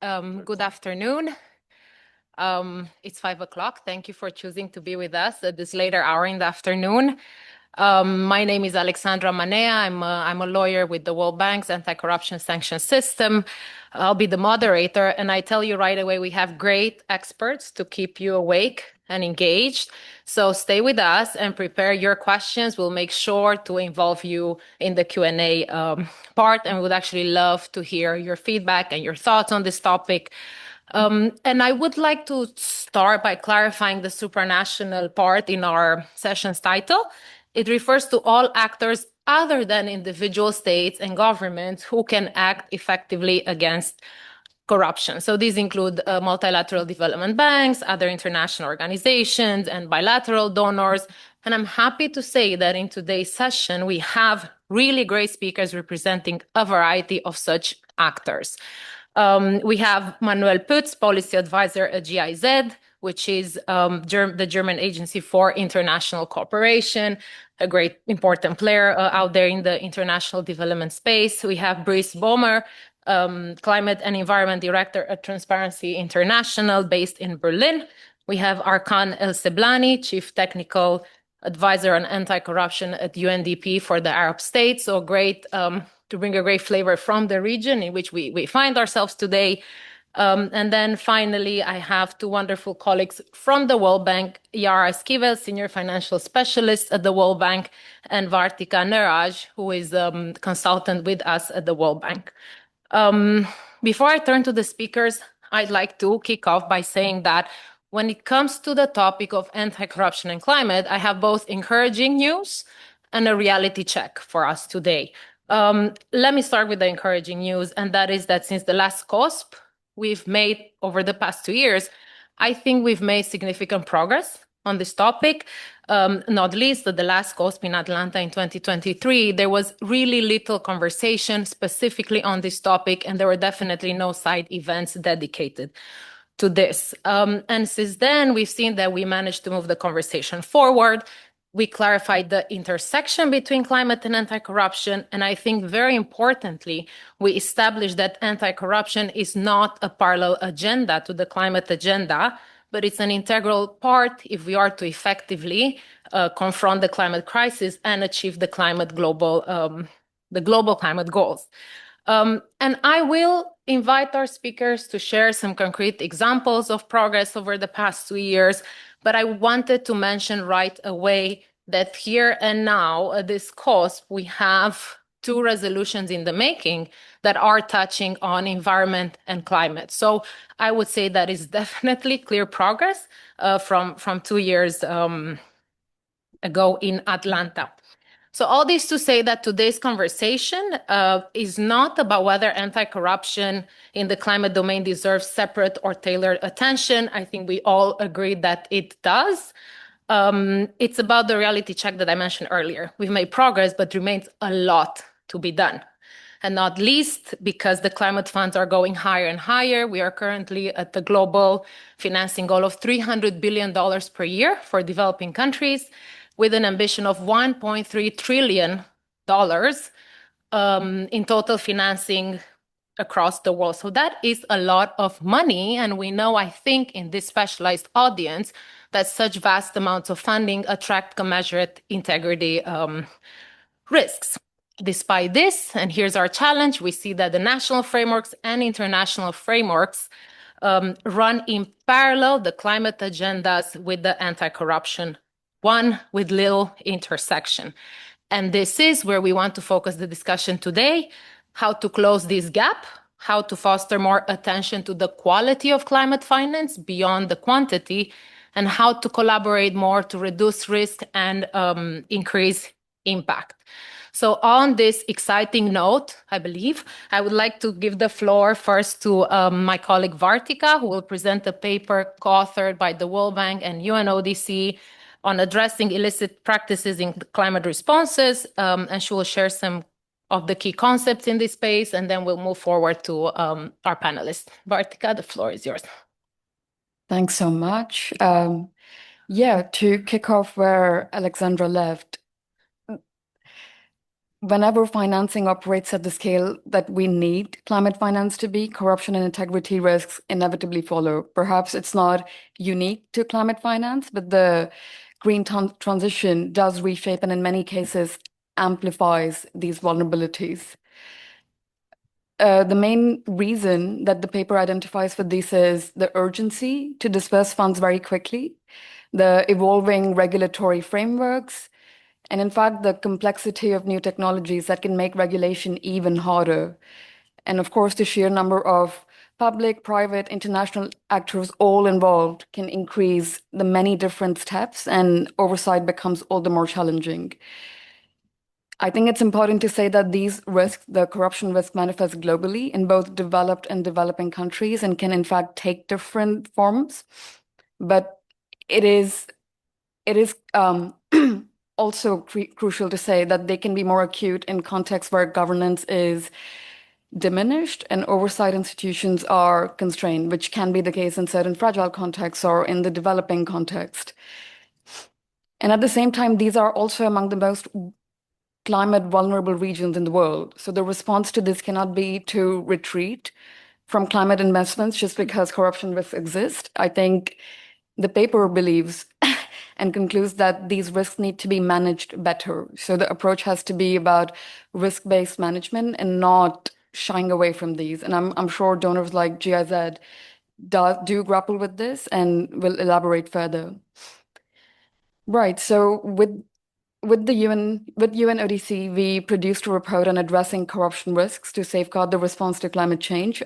Good afternoon. It's 5 o'clock. Thank you for choosing to be with us at this later hour in the afternoon. My name is Alexandra Manea. I'm a lawyer with the World Bank's anti-corruption sanction system. I'll be the moderator, and I tell you right away, we have great experts to keep you awake and engaged. So stay with us and prepare your questions. We'll make sure to involve you in the Q&A part, and we would actually love to hear your feedback and your thoughts on this topic. And I would like to start by clarifying the supranational part in our session's title. It refers to all actors other than individual states and governments who can act effectively against corruption. So these include multilateral development banks, other international organizations, and bilateral donors. And I'm happy to say that in today's session, we have really great speakers representing a variety of such actors. We have Manuel Pütz, policy advisor at GIZ, which is the German Agency for International Cooperation, a great important player out there in the international development space. We have Brice Böhmer, Climate and Environment Director at Transparency International, based in Berlin. We have Arkan Seblani, Chief Technical Advisor on Anti-Corruption at UNDP for the Arab states. So great to bring a great flavor from the region in which we find ourselves today. And then finally, I have two wonderful colleagues from the World Bank, Yara Esquivel, Senior Financial Specialist at the World Bank, and Vartika Niraj, who is a consultant with us at the World Bank. Before I turn to the speakers, I'd like to kick off by saying that when it comes to the topic of anti-corruption and climate, I have both encouraging news and a reality check for us today. Let me start with the encouraging news, and that is that since the last CoSP we've made over the past 2 years, I think we've made significant progress on this topic. Not least at the last CoSP in Atlanta in 2023, there was really little conversation specifically on this topic, and there were definitely no side events dedicated to this. And since then, we've seen that we managed to move the conversation forward. We clarified the intersection between climate and anti-corruption. And I think very importantly, we established that anti-corruption is not a parallel agenda to the climate agenda, but it's an integral part if we are to effectively confront the climate crisis and achieve the global climate goals. And I will invite our speakers to share some concrete examples of progress over the past 2 years. But I wanted to mention right away that here and now, at this CoSP, we have 2 resolutions in the making that are touching on environment and climate. So I would say that is definitely clear progress from 2 years ago in Atlanta. So all this to say that today's conversation is not about whether anti-corruption in the climate domain deserves separate or tailored attention. I think we all agree that it does. It's about the reality check that I mentioned earlier. We've made progress, but remains a lot to be done. And not least because the climate funds are going higher and higher. We are currently at the global financing goal of $300 billion per year for developing countries, with an ambition of $1.3 trillion in total financing across the world. So that is a lot of money. And we know, I think, in this specialized audience, that such vast amounts of funding attract commensurate integrity risks. Despite this, and here's our challenge, we see that the national frameworks and international frameworks run in parallel the climate agendas with the anti-corruption one with little intersection. And this is where we want to focus the discussion today: how to close this gap, how to foster more attention to the quality of climate finance beyond the quantity, and how to collaborate more to reduce risk and increase impact. So on this exciting note, I believe, I would like to give the floor first to my colleague Vartika, who will present a paper co-authored by the World Bank and UNODC on addressing illicit practices in climate responses, and she will share some of the key concepts in this space, and then we'll move forward to our panelists. Vartika, the floor is yours. Thanks so much. To kick off where Alexandra left, whenever financing operates at the scale that we need climate finance to be, corruption and integrity risks inevitably follow. Perhaps it's not unique to climate finance, but the green transition does reshape and in many cases amplifies these vulnerabilities. The main reason that the paper identifies for this is the urgency to disperse funds very quickly, the evolving regulatory frameworks, and in fact, the complexity of new technologies that can make regulation even harder. And of course, the sheer number of public, private, international actors all involved can increase the many different steps, and oversight becomes all the more challenging. I think it's important to say that these risks, the corruption risk, manifest globally in both developed and developing countries and can in fact take different forms. But it is also crucial to say that they can be more acute in contexts where governance is diminished and oversight institutions are constrained, which can be the case in certain fragile contexts or in the developing context. And at the same time, these are also among the most climate vulnerable regions in the world. So the response to this cannot be to retreat from climate investments just because corruption risks exist. I think the paper believes and concludes that these risks need to be managed better. So the approach has to be about risk-based management and not shying away from these. And I'm sure donors like GIZ do grapple with this and will elaborate further. Right. So with UN ODC, we produced a report on addressing corruption risks to safeguard the response to climate change.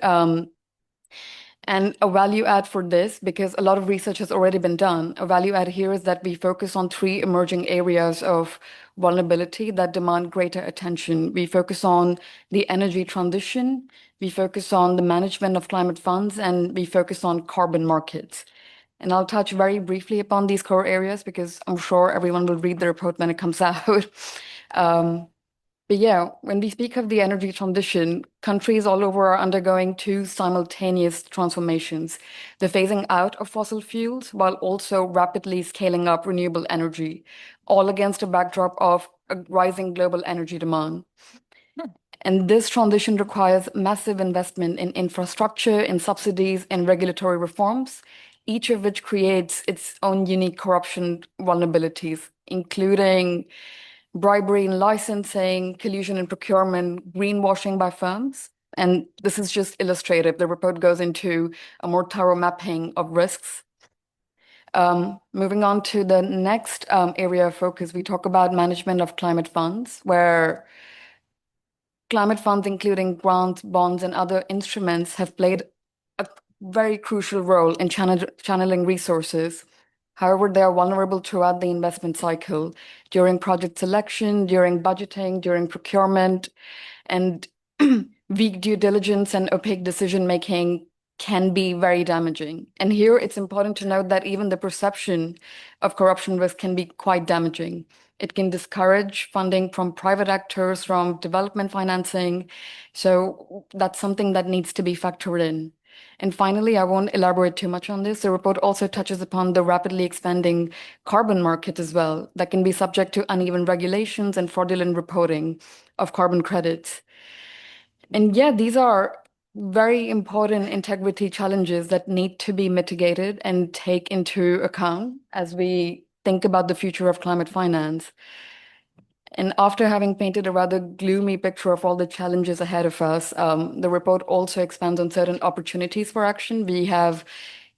And a value add for this, because a lot of research has already been done, a value add here is that we focus on three emerging areas of vulnerability that demand greater attention. We focus on the energy transition, we focus on the management of climate funds, and we focus on carbon markets. And I'll touch very briefly upon these core areas because I'm sure everyone will read the report when it comes out. But yeah, when we speak of the energy transition, countries all over are undergoing two simultaneous transformations. The phasing out of fossil fuels while also rapidly scaling up renewable energy, all against a backdrop of a rising global energy demand. And this transition requires massive investment in infrastructure, in subsidies, and regulatory reforms, each of which creates its own unique corruption vulnerabilities, including bribery in licensing, collusion in procurement, greenwashing by firms. And this is just illustrative. The report goes into a more thorough mapping of risks. Moving on to the next area of focus, we talk about management of climate funds, where climate funds, including grants, bonds, and other instruments, have played a very crucial role in channeling resources. However, they are vulnerable throughout the investment cycle, during project selection, during budgeting, during procurement, and weak due diligence and opaque decision-making can be very damaging. And here it's important to note that even the perception of corruption risk can be quite damaging. It can discourage funding from private actors, from development financing. So that's something that needs to be factored in. And finally, I won't elaborate too much on this. The report also touches upon the rapidly expanding carbon market as well, that can be subject to uneven regulations and fraudulent reporting of carbon credits. And yeah, these are very important integrity challenges that need to be mitigated and take into account as we think about the future of climate finance. And after having painted a rather gloomy picture of all the challenges ahead of us, the report also expands on certain opportunities for action. We have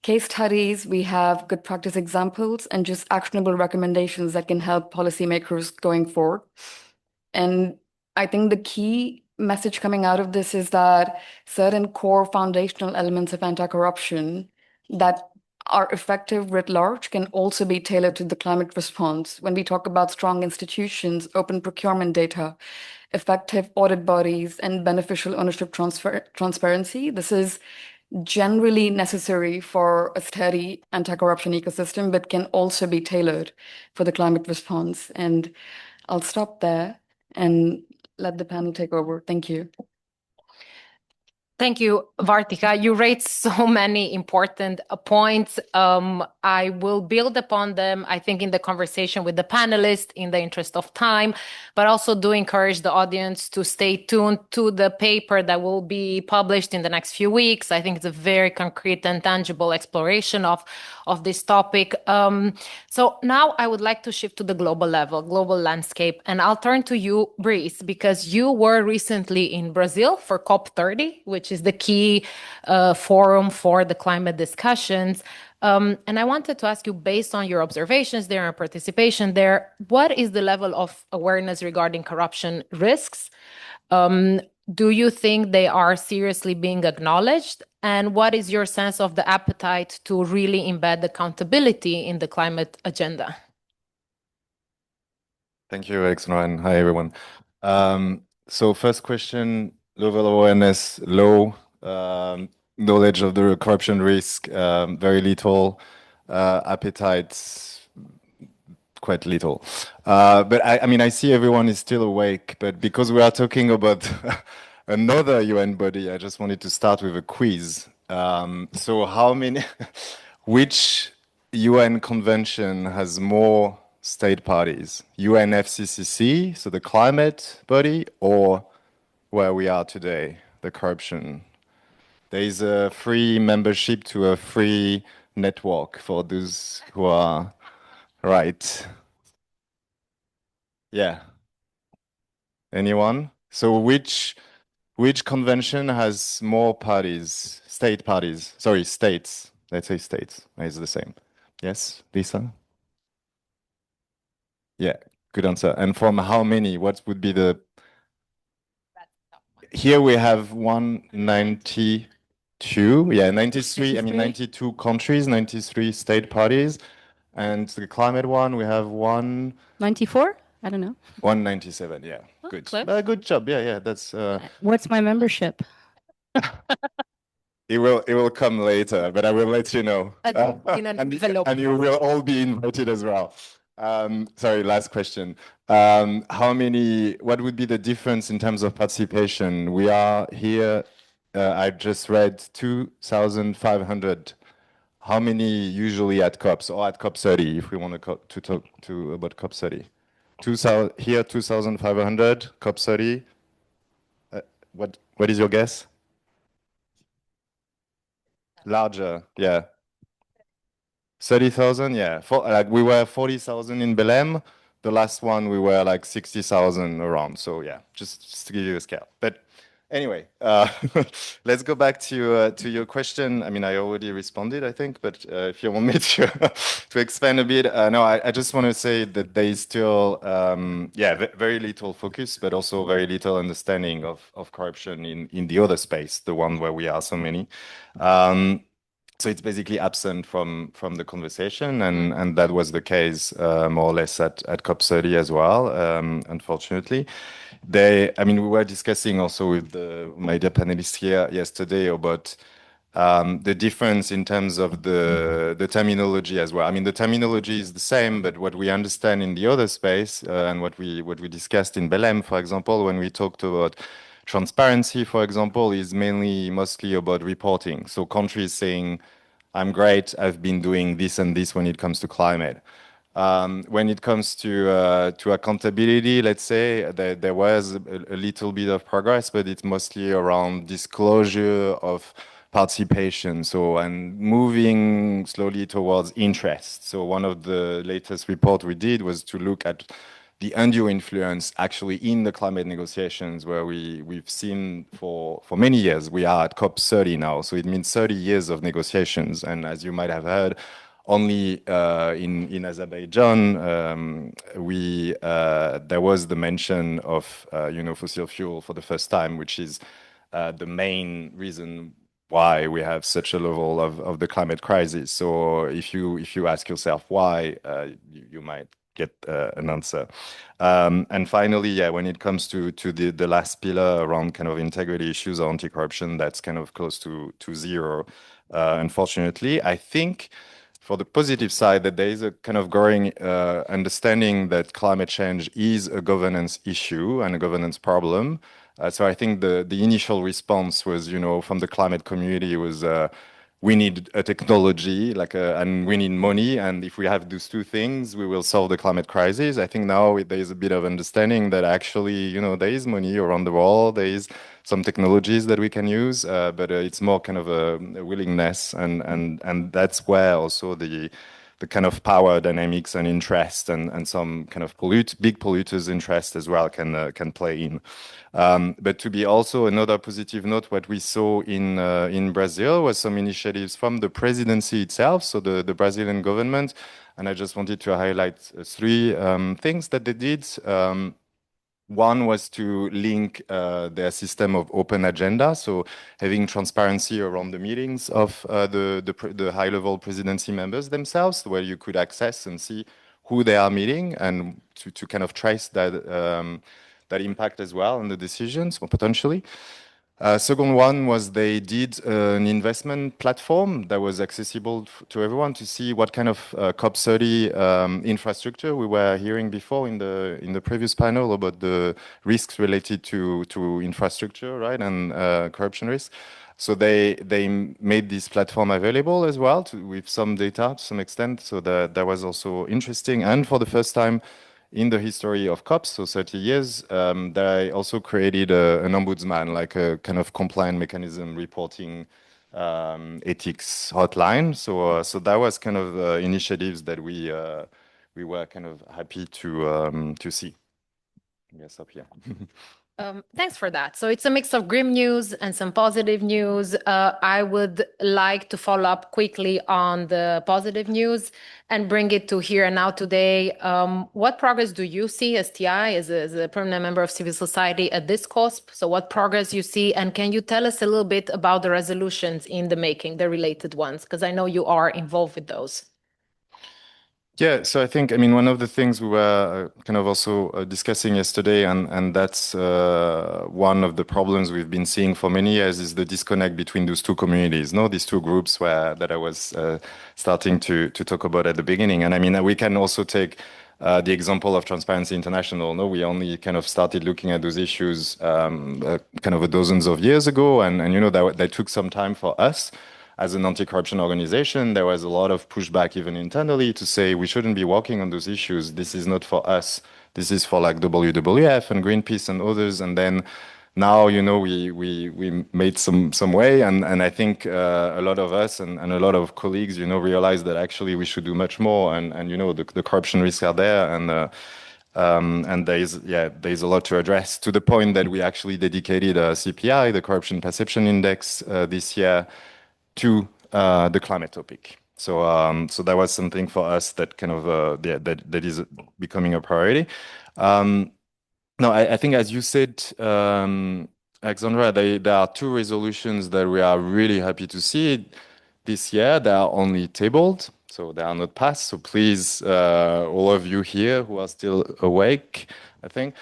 case studies, we have good practice examples, and just actionable recommendations that can help policymakers going forward. And I think the key message coming out of this is that certain core foundational elements of anti-corruption that are effective writ large can also be tailored to the climate response. When we talk about strong institutions, open procurement data, effective audit bodies, and beneficial ownership transparency, this is generally necessary for a steady anti-corruption ecosystem, but can also be tailored for the climate response. And I'll stop there and let the panel take over. Thank you. Thank you, Vartika. You raised so many important points. I will build upon them, I think, in the conversation with the panelists in the interest of time, but also do encourage the audience to stay tuned to the paper that will be published in the next few weeks. I think it's a very concrete and tangible exploration of this topic. So now I would like to shift to the global level, global landscape, and I'll turn to you, Brice, because you were recently in Brazil for COP30, which is the key forum for the climate discussions. And I wanted to ask you, based on your observations there and participation there, what is the level of awareness regarding corruption risks? Do you think they are seriously being acknowledged? And what is your sense of the appetite to really embed accountability in the climate agenda? Thank you, Alexandra, and hi, everyone. So first question, level of awareness, low, knowledge of the corruption risk, very little, appetite, quite little. But I mean, I see everyone is still awake, but because we are talking about another UN body, I just wanted to start with a quiz. So how many, which UN convention has more state parties? UNFCCC, so the climate body, or where we are today, the corruption? There is a free membership to a free network for those who are right. Yeah. Anyone? So which convention has more parties, state parties? Sorry, states. Let's say states. It's the same. Yes, Lisa? Yeah, good answer. And from how many? What would be the... Here we have 192. Yeah, 93. I mean, 92 countries, 93 state parties. And the climate one, we have 94? I don't know. 197. Yeah, good. Close. Good job. Yeah, that's... What's my membership? It will come later, but I will let you know. In an envelope. And you will all be invited as well. Sorry, last question. What would be the difference in terms of participation? We are here, I just read 2,500. How many usually at COPs or at COP30, if we want to talk about COP30? 2,000 here, 2,500, COP30. What is your guess? Larger, yeah. 30,000, yeah. Like we were 40,000 in Belém. The last one we were like 60,000 around. So yeah, just to give you a scale. But anyway, let's go back to your question. I mean, I already responded, I think, but if you want me to to expand a bit, no, I just want to say that there is still, very little focus, but also very little understanding of corruption in the other space, the one where we are so many. So it's basically absent from the conversation, and that was the case more or less at COP30 as well, unfortunately. We were discussing also with my dear panelists here yesterday about the difference in terms of the terminology as well. I mean, the terminology is the same, but what we understand in the other space and what we discussed in Belém, for example, when we talked about transparency, for example, is mostly about reporting. So countries saying, I'm great, I've been doing this and this when it comes to climate. When it comes to accountability, let's say, there was a little bit of progress, but it's mostly around disclosure of participation, and moving slowly towards interest. So one of the latest report we did was to look at the undue influence actually in the climate negotiations, where we've seen for many years. We are at COP30 now, so it means 30 years of negotiations. And as you might have heard, only in Azerbaijan, there was the mention of fossil fuel for the first time, which is the main reason why we have such a level of the climate crisis. So if you ask yourself why, you might get an answer. And finally, when it comes to the last pillar around kind of integrity issues or anti-corruption, that's kind of close to zero, unfortunately. I think for the positive side, that there is a kind of growing understanding that climate change is a governance issue and a governance problem. So I think the initial response was, from the climate community was, we need a technology, and we need money, and if we have those two things, we will solve the climate crisis. I think now there is a bit of understanding that actually, there is money around the world, there is some technologies that we can use, but it's more kind of a willingness, and that's where also the kind of power dynamics and interest and some kind of big polluters' interest as well can play in. But to be also another positive note, what we saw in Brazil was some initiatives from the presidency itself, so the Brazilian government, and I just wanted to highlight three things that they did. One was to link their system of open agenda, so having transparency around the meetings of the high-level presidency members themselves, where you could access and see who they are meeting and to kind of trace that impact as well on the decisions, or potentially. Second one was they did an investment platform that was accessible to everyone to see what kind of COP30 infrastructure we were hearing before in the previous panel about the risks related to infrastructure, right, and corruption risks. So they made this platform available as well with some data to some extent. So that was also interesting. And for the first time in the history of COPs, so 30 years, they also created an ombudsman, like a kind of compliant mechanism reporting ethics hotline. So that was kind of initiatives that we were kind of happy to see. Yes, up here. Thanks for that. So it's a mix of grim news and some positive news. I would like to follow up quickly on the positive news and bring it to here and now today. What progress do you see as TI, as a permanent member of civil society at this COSP? So what progress you see, and can you tell us a little bit about the resolutions in the making, the related ones? Because I know you are involved with those. Yeah, so I mean, one of the things we were kind of also discussing yesterday, and that's one of the problems we've been seeing for many years, is the disconnect between those two communities, these two groups that I was starting to talk about at the beginning. And I mean, we can also take the example of Transparency International. We only kind of started looking at those issues kind of dozens of years ago, and that took some time for us. As an anti-corruption organization, there was a lot of pushback even internally to say we shouldn't be working on those issues. This is not for us. This is for like WWF and Greenpeace and others. And then now, we made some way. And I think a lot of us and a lot of colleagues, realized that actually we should do much more. And the corruption risks are there. And there's a lot to address, to the point that we actually dedicated a CPI, the Corruption Perception Index, this year to the climate topic. So that was something for us that kind of that is becoming a priority. No, I think, as you said, Alexandra, there are two resolutions that we are really happy to see this year. They are only tabled, so they are not passed. So please, all of you here who are still awake, I think,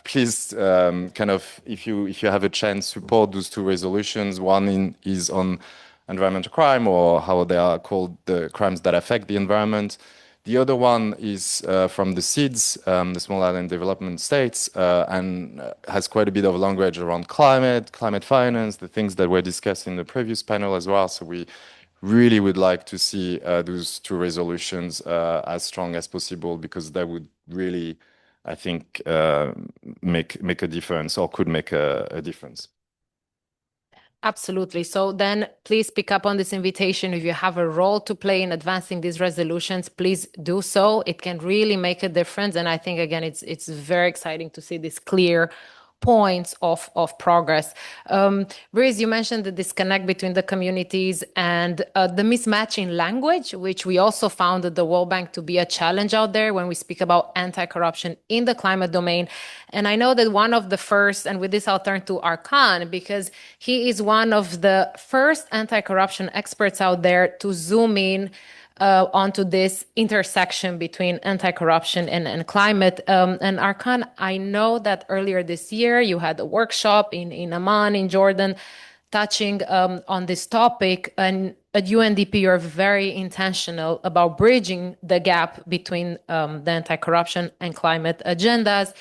please, kind of, if you have a chance, support those two resolutions. One is on environmental crime, or how they are called, the crimes that affect the environment. The other one is from the SIDS, the Small Island Development States, and has quite a bit of language around climate finance, the things that were discussed in the previous panel as well. So we really would like to see those two resolutions as strong as possible, because that would really, I think, make a difference, or could make a difference. Absolutely. So then please pick up on this invitation. If you have a role to play in advancing these resolutions, please do so. It can really make a difference. And I think, again, it's very exciting to see this clear points of progress. Brice, you mentioned the disconnect between the communities and the mismatch in language, which we also found at the World Bank to be a challenge out there when we speak about anti-corruption in the climate domain. And I know that one of the first, and with this I'll turn to Arkan, because he is one of the first anti-corruption experts out there to zoom in onto this intersection between anti-corruption and climate. And Arkan, I know that earlier this year you had a workshop in Amman, in Jordan, touching on this topic. And at UNDP, you're very intentional about bridging the gap between the anti-corruption and climate agendas.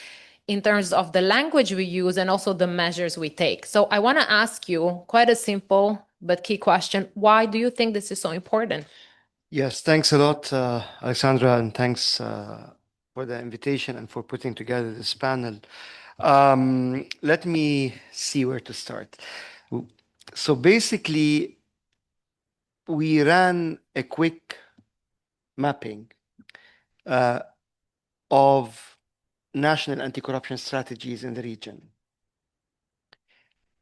in terms of the language we use and also the measures we take. So I want to ask you quite a simple but key question. Why do you think this is so important? Yes, thanks a lot, Alexandra, and thanks for the invitation and for putting together this panel. Let me see where to start. So basically, we ran a quick mapping of national anti-corruption strategies in the region.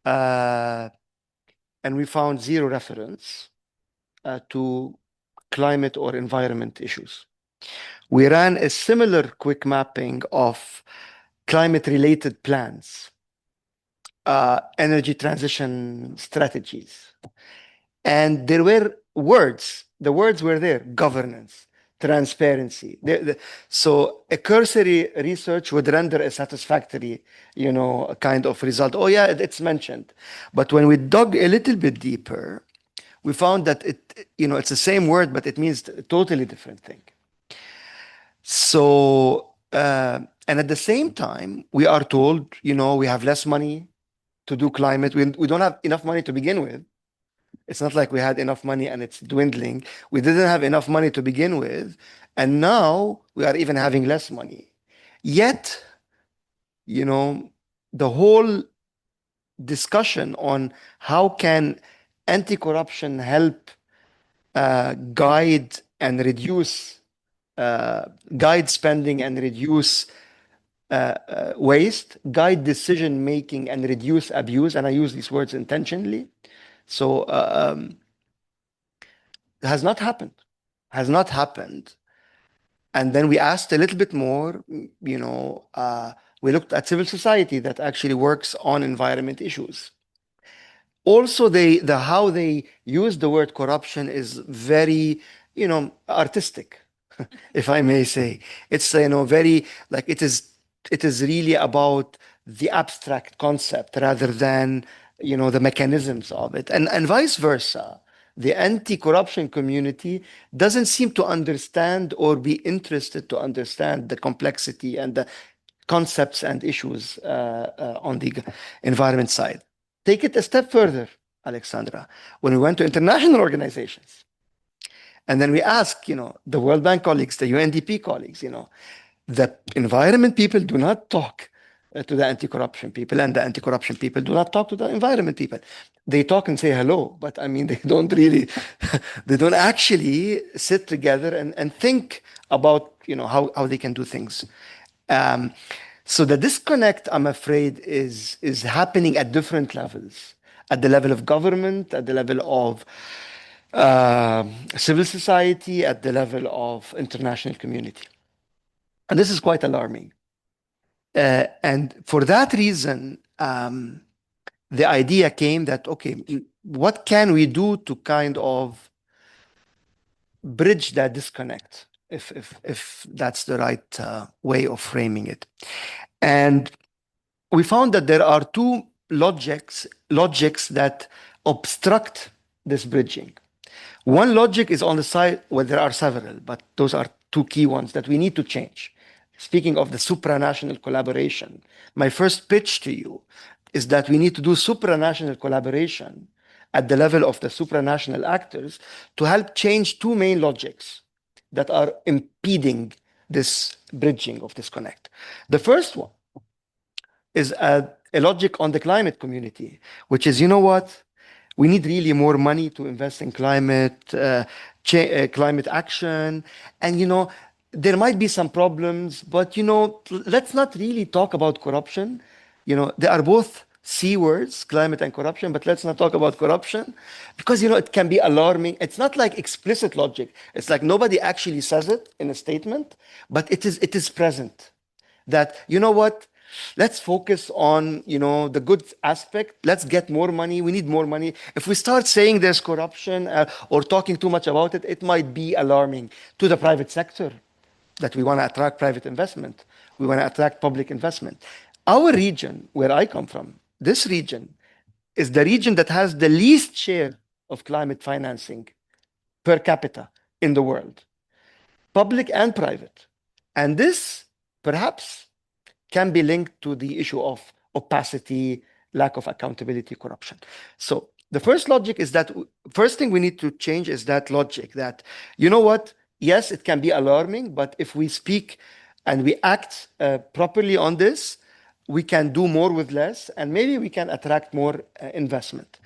And we found zero reference to climate or environment issues. We ran a similar quick mapping of climate-related plans, energy transition strategies. And there were words. The words were there: governance, transparency. So a cursory research would render a satisfactory, kind of result. Oh yeah, it's mentioned. But when we dug a little bit deeper, we found that it's the same word, but it means a totally different thing. So, and at the same time, we are told, we have less money to do climate. We don't have enough money to begin with. It's not like we had enough money and it's dwindling. We didn't have enough money to begin with, and now we are even having less money. Yet, the whole discussion on how can anti-corruption help guide and reduce, guide spending and reduce waste, guide decision-making and reduce abuse, and I use these words intentionally. So it has not happened. And then we asked a little bit more, we looked at civil society that actually works on environment issues. Also, how they use the word corruption is very, artistic, if I may say. It's, very, like it is really about the abstract concept rather than, the mechanisms of it. And vice versa. The anti-corruption community doesn't seem to understand or be interested to understand the complexity and the concepts and issues on the environment side. Take it a step further, Alexandra. When we went to international organizations, and then we asked, the World Bank colleagues, the UNDP colleagues, the environment people do not talk to the anti-corruption people, and the anti-corruption people do not talk to the environment people. They talk and say hello, but I mean, they don't really, they don't actually sit together and think about, how they can do things. So the disconnect, I'm afraid, is happening at different levels. At the level of government, at the level of civil society, at the level of international community. And this is quite alarming. And for that reason, the idea came that, okay, what can we do to kind of bridge that disconnect, if that's the right way of framing it? And we found that there are two logics that obstruct this bridging. One logic is on the side, well, there are several, but those are two key ones that we need to change. Speaking of the supranational collaboration, my first pitch to you is that we need to do supranational collaboration at the level of the supranational actors to help change two main logics that are impeding this bridging of disconnect. The first one is a logic on the climate community, which is, what? We need really more money to invest in climate action. And, there might be some problems, but, let's not really talk about corruption. They are both C words, climate and corruption, but let's not talk about corruption because, it can be alarming. It's not like explicit logic. It's like nobody actually says it in a statement, but it is present. That, what? Let's focus on, the good aspect. Let's get more money. We need more money. If we start saying there's corruption or talking too much about it, it might be alarming to the private sector that we want to attract private investment. We want to attract public investment. Our region, where I come from, this region is the region that has the least share of climate financing per capita in the world, public and private. And this perhaps can be linked to the issue of opacity, lack of accountability, corruption. So the first logic is that first thing we need to change is that logic that, you know what, yes, it can be alarming, but if we speak and we act properly on this, we can do more with less, and maybe we can attract more investment.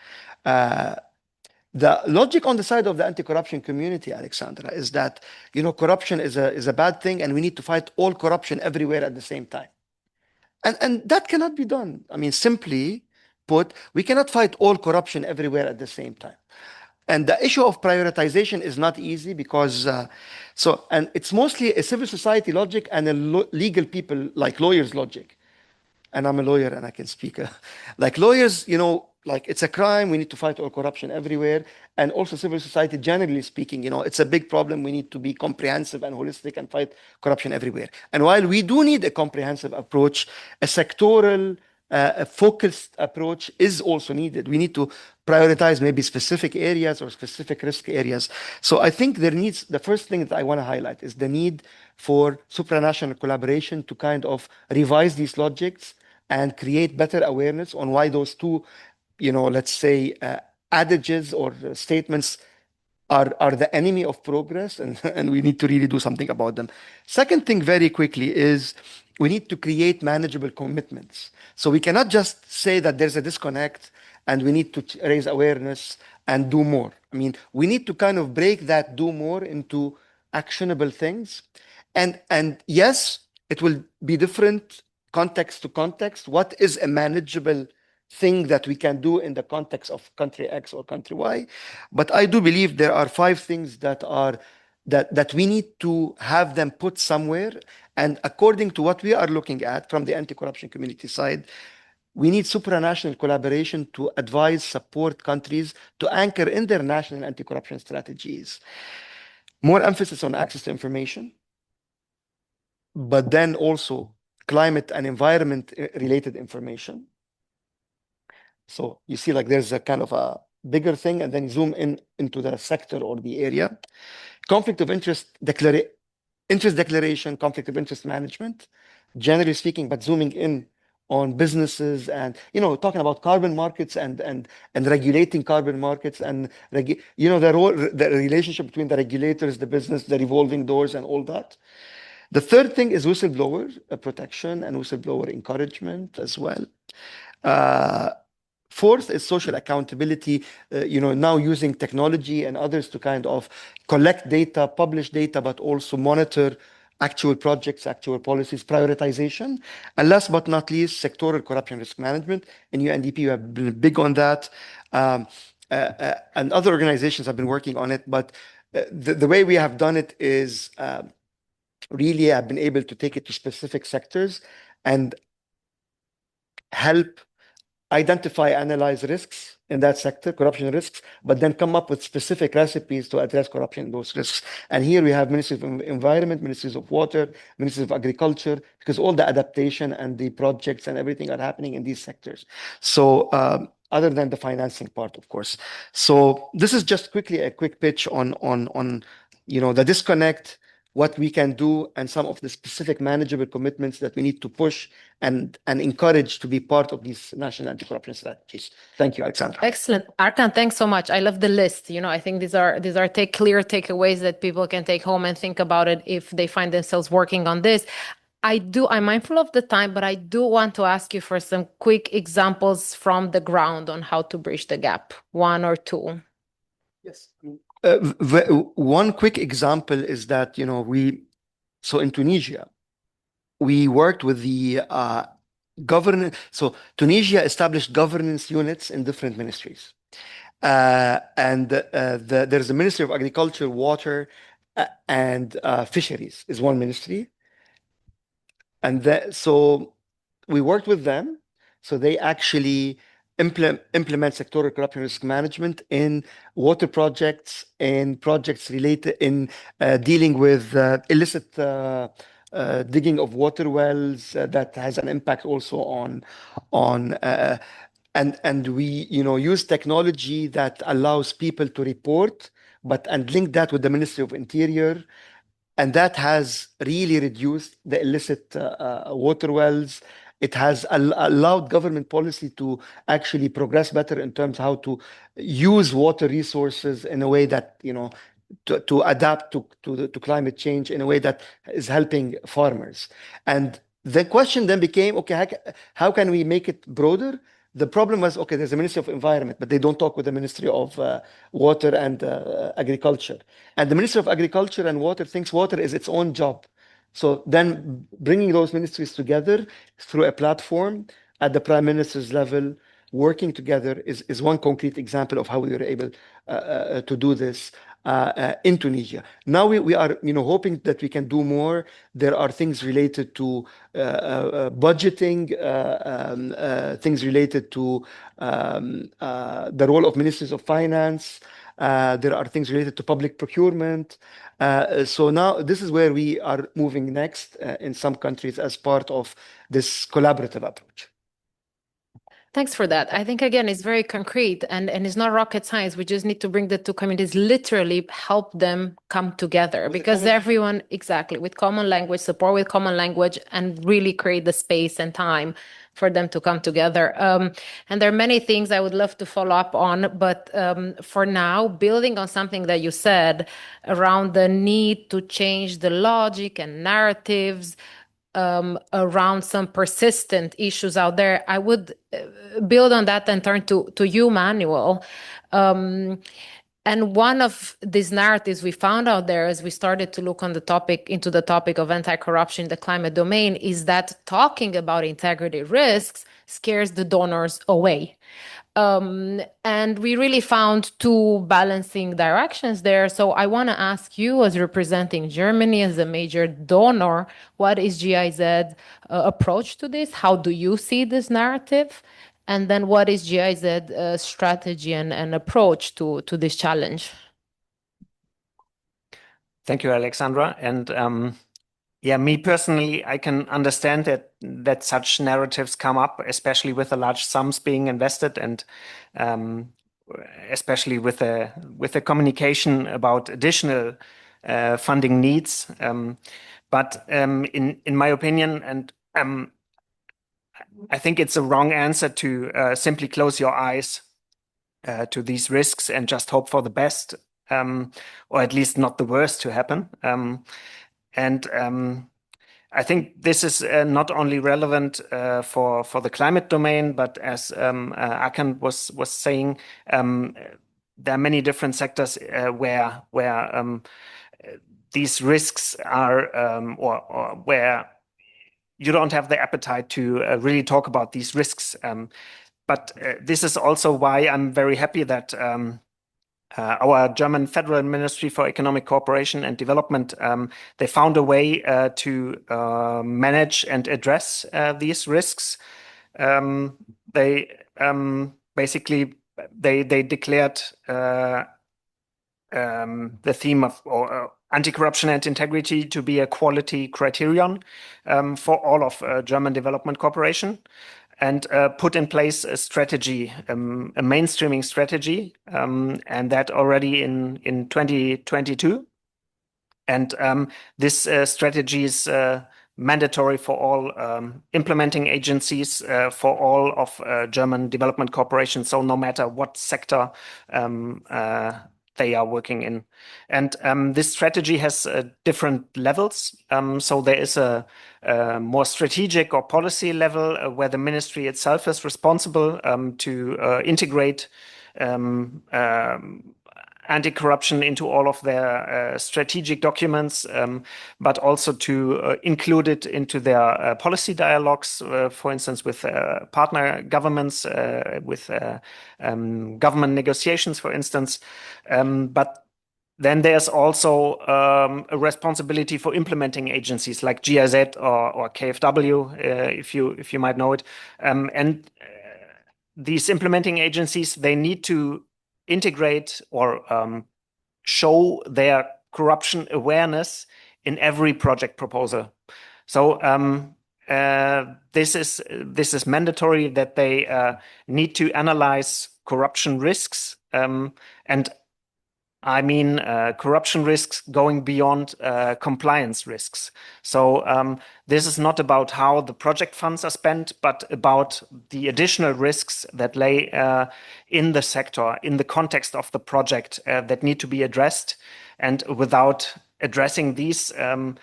The logic on the side of the anti-corruption community, Alexandra, is that, you know, corruption is a bad thing, and we need to fight all corruption everywhere at the same time. And that cannot be done. I mean, simply put, we cannot fight all corruption everywhere at the same time. And the issue of prioritization is not easy because, and it's mostly a civil society logic and a legal people, like lawyers logic. And I'm a lawyer and I can speak. Like lawyers, you know, like it's a crime. We need to fight all corruption everywhere. And also civil society, generally speaking, you know, it's a big problem. We need to be comprehensive and holistic and fight corruption everywhere. And while we do need a comprehensive approach, a sectoral, a focused approach is also needed. We need to prioritize maybe specific areas or specific risk areas. So I think the first thing that I want to highlight is the need for supranational collaboration to kind of revise these logics and create better awareness on why those two, you know, let's say adages or statements are the enemy of progress, and we need to really do something about them. Second thing very quickly is we need to create manageable commitments. So we cannot just say that there's a disconnect and we need to raise awareness and do more. I mean, we need to kind of break that do more into actionable things. And yes, it will be different context to context. What is a manageable thing that we can do in the context of country X or country Y? But I do believe there are 5 things that we need to have them put somewhere. And according to what we are looking at from the anti-corruption community side, we need supranational collaboration to advise, support countries to anchor in their national anti-corruption strategies. More emphasis on access to information, but then also climate and environment related information. So you see, like there's a kind of a bigger thing, and then zoom into the sector or the area. Conflict of interest declaration, conflict of interest management, generally speaking, but zooming in on businesses and, you know, talking about carbon markets and regulating carbon markets and, you know, the relationship between the regulators, the business, the revolving doors and all that. The third thing is whistleblower protection and whistleblower encouragement as well. Fourth is social accountability, you know, now using technology and others to kind of collect data, publish data, but also monitor actual projects, actual policies, prioritization. And last but not least, sectoral corruption risk management. In UNDP, you have been big on that. And other organizations have been working on it. But the way we have done it is really have been able to take it to specific sectors and help identify, analyze risks in that sector, corruption risks, but then come up with specific recipes to address corruption in those risks. And here we have Ministries of Environment, Ministries of Water, Ministries of Agriculture, because all the adaptation and the projects and everything are happening in these sectors. So other than the financing part, of course. So this is just quickly a quick pitch on you know, the disconnect, what we can do, and some of the specific manageable commitments that we need to push and encourage to be part of these national anti-corruption strategies. Thank you, Alexandra. Excellent. Arkan, thanks so much. I love the list. You know, I think these are clear takeaways that people can take home and think about it if they find themselves working on this. I'm mindful of the time, but I do want to ask you for some quick examples from the ground on how to bridge the gap, 1 or 2. Yes. One quick example is that, you know, so in Tunisia, we worked with the governance. So Tunisia established governance units in different ministries. And there's a Ministry of Agriculture, Water, and Fisheries is one ministry. And so we worked with them. So they actually implement sectoral corruption risk management in water projects, in projects related in dealing with illicit digging of water wells that has an impact also on and we, you know, use technology that allows people to report, and link that with the Ministry of Interior And that has really reduced the illicit water wells. It has allowed government policy to actually progress better in terms of how to use water resources in a way that, to adapt to climate change in a way that is helping farmers. And the question then became, okay, how can we make it broader? The problem was, okay, there's a Ministry of Environment, but they don't talk with the Ministry of Water and Agriculture. And the Ministry of Agriculture and Water thinks water is its own job. So then bringing those ministries together through a platform at the Prime Minister's level, working together is one concrete example of how we were able to do this in Tunisia. Now we are, hoping that we can do more. There are things related to budgeting, things related to the role of ministers of finance. There are things related to public procurement. So now this is where we are moving next in some countries as part of this collaborative approach. Thanks for that. I think, again, it's very concrete and it's not rocket science. We just need to bring the two communities, literally help them come together because everyone, exactly, with common language, support with common language, and really create the space and time for them to come together. And there are many things I would love to follow up on, but for now, building on something that you said around the need to change the logic and narratives around some persistent issues out there, I would build on that and turn to you, Manuel. And one of these narratives we found out there as we started to look into the topic of anti-corruption in the climate domain is that talking about integrity risks scares the donors away. And we really found two balancing directions there. So I want to ask you, as representing Germany as a major donor, what is GIZ's approach to this? How do you see this narrative? And then what is GIZ's strategy and approach to this challenge? Thank you, Alexandra. And yeah, me personally, I can understand that such narratives come up, especially with the large sums being invested, and especially with the communication about additional funding needs. But in my opinion, and I think it's a wrong answer to simply close your eyes to these risks and just hope for the best, or at least not the worst to happen. And I think this is not only relevant for the climate domain, but as Arkan was saying, there are many different sectors where these risks are, or where you don't have the appetite to really talk about these risks. But this is also why I'm very happy that our German Federal Ministry for Economic Cooperation and Development, they found a way to manage and address these risks. They basically declared the theme of anti-corruption and integrity to be a quality criterion for all of German development cooperation, and put in place a strategy, a mainstreaming strategy, and that already in 2022. And this strategy is mandatory for all implementing agencies, for all of German development cooperation, so no matter what sector they are working in. And this strategy has different levels. So there is a more strategic or policy level where the ministry itself is responsible to integrate anti-corruption into all of their strategic documents, but also to include it into their policy dialogues, for instance, with partner governments, with government negotiations, for instance. But then there's also a responsibility for implementing agencies like GIZ or KfW, if you might know it. And these implementing agencies, they need to integrate or show their corruption awareness in every project proposal. So this is mandatory that they need to analyze corruption risks, and I mean corruption risks going beyond compliance risks. So this is not about how the project funds are spent, but about the additional risks that lay in the sector, in the context of the project that need to be addressed. And without addressing these, the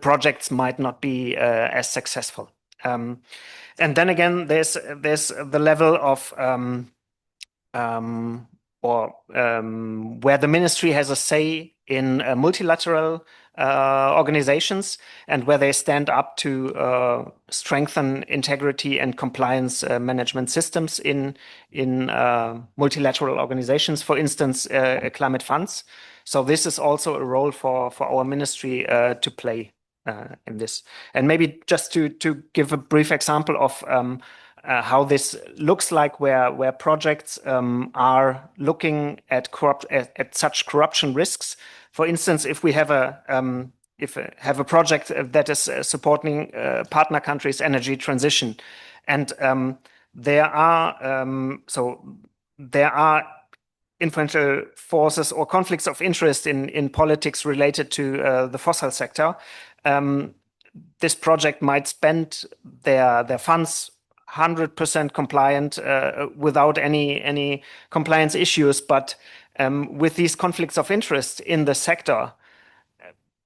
projects might not be as successful. And then again, there's the level of where the ministry has a say in multilateral organizations and where they stand up to strengthen integrity and compliance management systems in multilateral organizations, for instance, climate funds. So this is also a role for our ministry to play in this. And maybe just to give a brief example of how this looks like, where projects are looking at such corruption risks. For instance, if we have a project that is supporting partner countries' energy transition, and there are influential forces or conflicts of interest in politics related to the fossil sector, this project might spend their funds 100% compliant without any compliance issues, but with these conflicts of interest in the sector,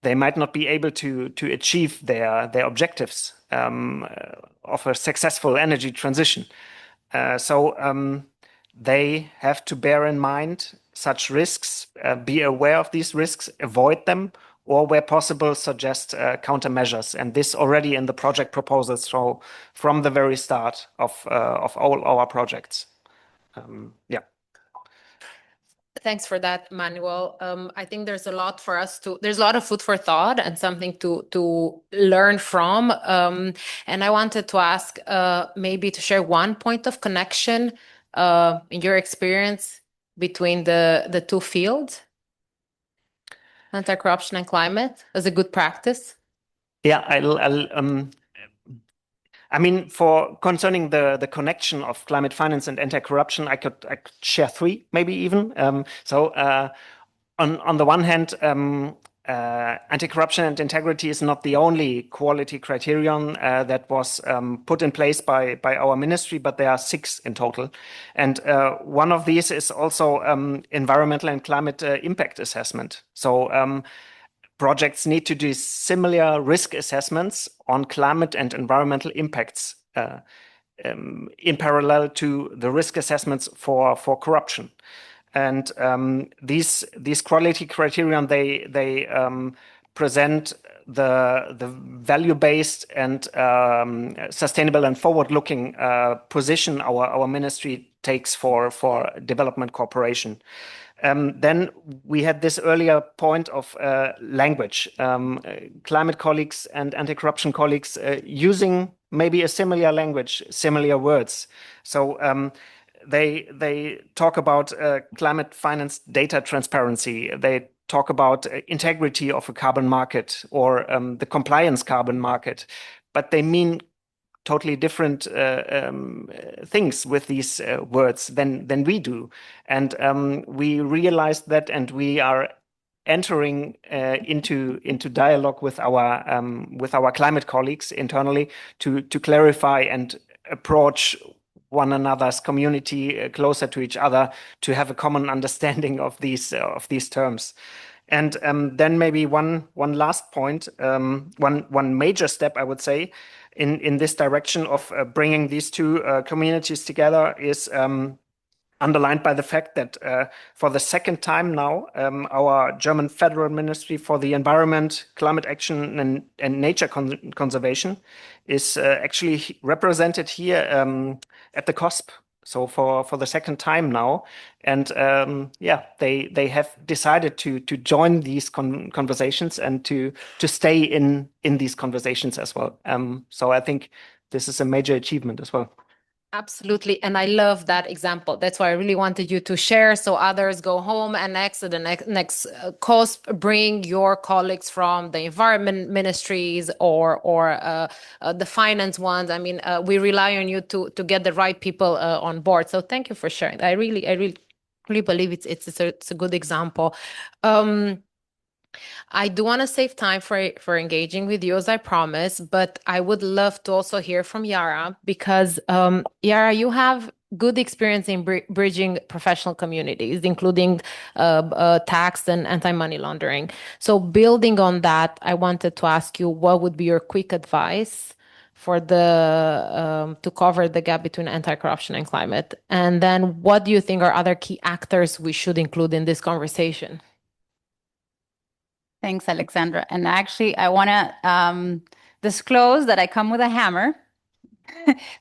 they might not be able to achieve their objectives of a successful energy transition. So they have to bear in mind such risks, be aware of these risks, avoid them, or where possible, suggest countermeasures. And this already in the project proposals, so from the very start of all our projects. Yeah. Thanks for that, Manuel. I think there's a lot for us there's a lot of food for thought and something to learn from. And I wanted to ask maybe to share one point of connection in your experience between the two fields, anti-corruption and climate, as a good practice. Yeah, I mean, for concerning the connection of climate finance and anti-corruption, I could share three, maybe even. So on the one hand, anti-corruption and integrity is not the only quality criterion that was put in place by our ministry, but there are 6 in total. And one of these is also environmental and climate impact assessment. So projects need to do similar risk assessments on climate and environmental impacts in parallel to the risk assessments for corruption. And these quality criterion, they present the value-based and sustainable and forward-looking position our ministry takes for development cooperation. Then we had this earlier point of language. Climate colleagues and anti-corruption colleagues using maybe a similar language, similar words. So they talk about climate finance data transparency. They talk about integrity of a carbon market or the compliance carbon market, but they mean totally different things with these words than we do. And we realized that, and we are entering into dialogue with our climate colleagues internally to clarify and approach one another's community closer to each other, to have a common understanding of these terms. And then maybe one last point, one major step, I would say, in this direction of bringing these two communities together is underlined by the fact that for the second time now, our German Federal Ministry for the Environment, Climate Action and Nature Conservation is actually represented here at the CoSP. So for the second time now, and yeah, they have decided to join these conversations and to stay in these conversations as well. So I think this is a major achievement as well. Absolutely. And I love that example. That's why I really wanted you to share, so others go home and next CoSP, bring your colleagues from the environment ministries or the finance ones. I mean, we rely on you to get the right people on board. So thank you for sharing. I really really believe it's a good example. I do want to save time for engaging with you as I promised, but I would love to also hear from Yara because Yara, you have good experience in bridging professional communities, including tax and anti-money laundering. So building on that, I wanted to ask you what would be your quick advice for the to cover the gap between anti-corruption and climate, and then what do you think are other key actors we should include in this conversation? Thanks, Alexandra. And actually, I want to disclose that I come with a hammer.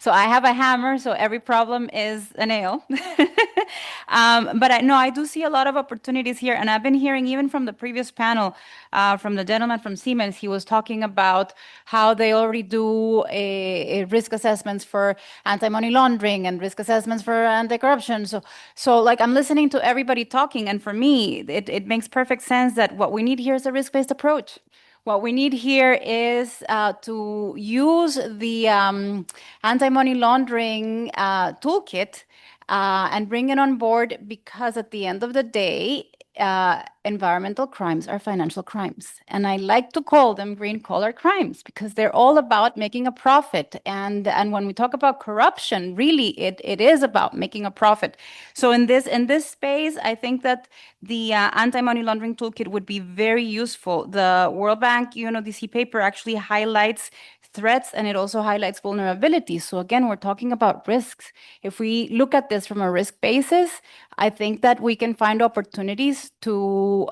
So I have a hammer, so every problem is a nail. But I do see a lot of opportunities here. And I've been hearing even from the previous panel, from the gentleman from Siemens, he was talking about how they already do a risk assessments for anti-money laundering and risk assessments for anti-corruption. So like I'm listening to everybody talking, and for me, it makes perfect sense that what we need here is a risk-based approach. What we need here is to use the anti-money laundering toolkit and bring it on board, because at the end of the day, environmental crimes are financial crimes. And I like to call them green collar crimes because they're all about making a profit. And when we talk about corruption, really, it is about making a profit. So in this space, I think that the anti-money laundering toolkit would be very useful. The World Bank UNODC paper actually highlights threats, and it also highlights vulnerabilities. So again, we're talking about risks. If we look at this from a risk basis, I think that we can find opportunities to